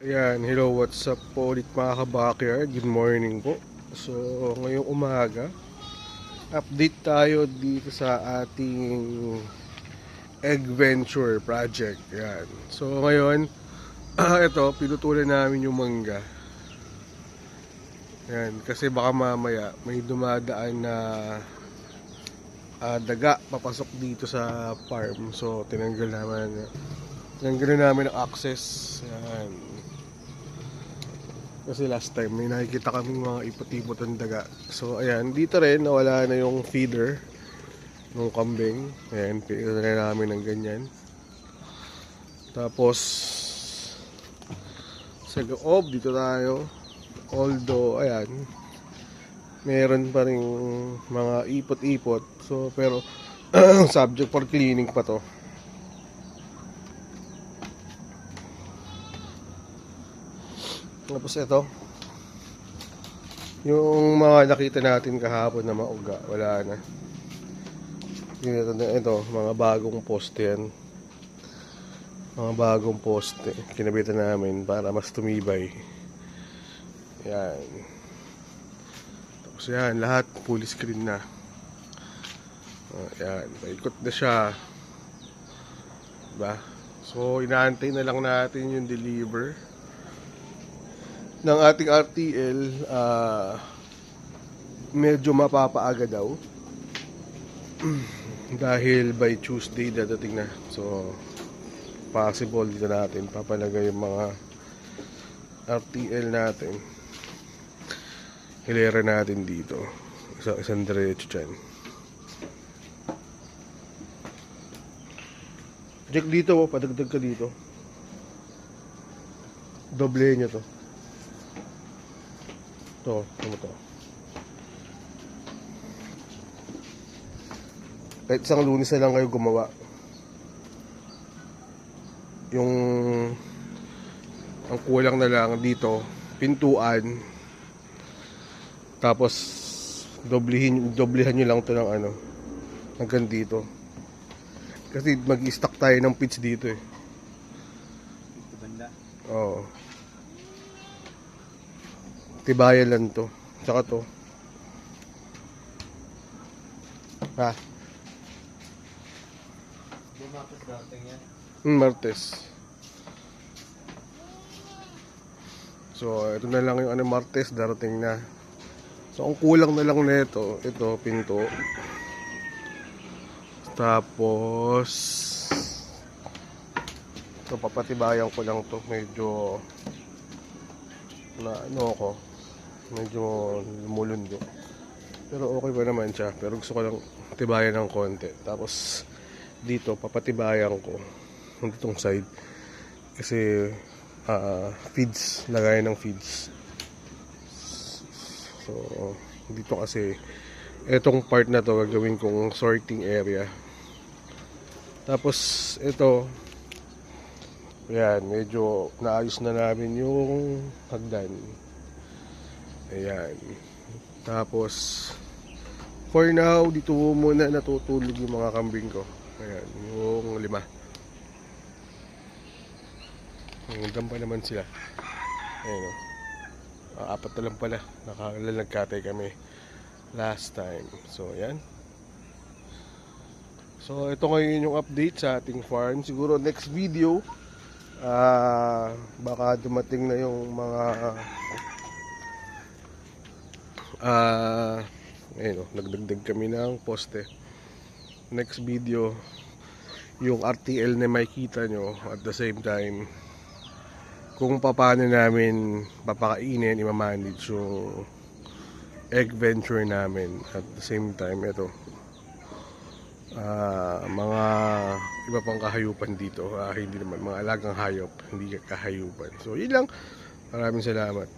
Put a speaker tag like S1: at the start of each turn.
S1: Ayan, hello, what's up po ulit mga ka-backyard. Good morning po. So, ngayong umaga, update tayo dito sa ating egg venture project. Ayan. So, ngayon, ito, pinutulan namin yung mangga. Ayan, kasi baka mamaya may dumadaan na daga papasok dito sa farm. So, tinanggal namin ang access. Ayan. Kasi last time may nakikita kaming mga ipot-ipot ng daga. So ayan, dito rin nawala na yung feeder ng kambing. Ayan, pinito na namin ng ganyan. Tapos sa loob dito tayo. Although ayan, meron pa rin mga ipot-ipot. So pero subject for cleaning pa to. Tapos ito, yung mga nakita natin kahapon na mauga, wala na. Ito, mga bagong poste yan. Mga bagong poste, kinabitan namin para mas tumibay. Yan. Tapos yan, lahat full screen na. Yan, paikot na siya. Diba? So, inaantay na lang natin yung deliver ng ating RTL. Medyo mapapaaga daw dahil by Tuesday dadating na. So possible dito natin papalagay yung mga RTL natin, hilera natin dito isang diretso dyan. Check dito, padagdag ka dito, doble nyo to. Ano to? Kahit isang Lunes na lang kayo gumawa. Ang kulang na lang dito, pintuan. Tapos doblehan nyo lang to ng ano, hanggang dito. Kasi mag-i-stack tayo ng pitch dito eh. Oo. Tibayan lang to. Tsaka to. Ha?
S2: Martes dating yan.
S1: Martes. So, ito na lang yung Martes, darating na. So, ang kulang na lang nito, ito, pinto. Tapos, ito, papatibayan ko lang to. Medyo, medyo lumulundo. Pero okay pa naman siya. Pero gusto ko lang tibayan ng konti. Tapos dito papatibayan ko ditong side. Kasi feeds, lagayan ng feeds. So dito kasi etong part na to gagawin kong sorting area. Tapos ito, yan, medyo naayos na namin yung hagdan. Ayan. Tapos for now, dito muna natutulog yung mga kambing ko. Ayan, yung 5. Hanggang pa naman sila. Ayan o. 4 na lang pala. Nagkatay kami last time. So, ayan. So, ito ngayon yung update sa ating farm. Siguro next video, baka dumating na yung mga ayun, nagdagdag kami ng poste. Next video, yung RTL na makikita nyo, at the same time kung paano namin papakainin, imamanage yung egg venture namin. At the same time, ito mga iba pang kahayupan dito, hindi naman mga alagang hayop, hindi kahayupan. So yun lang, maraming salamat.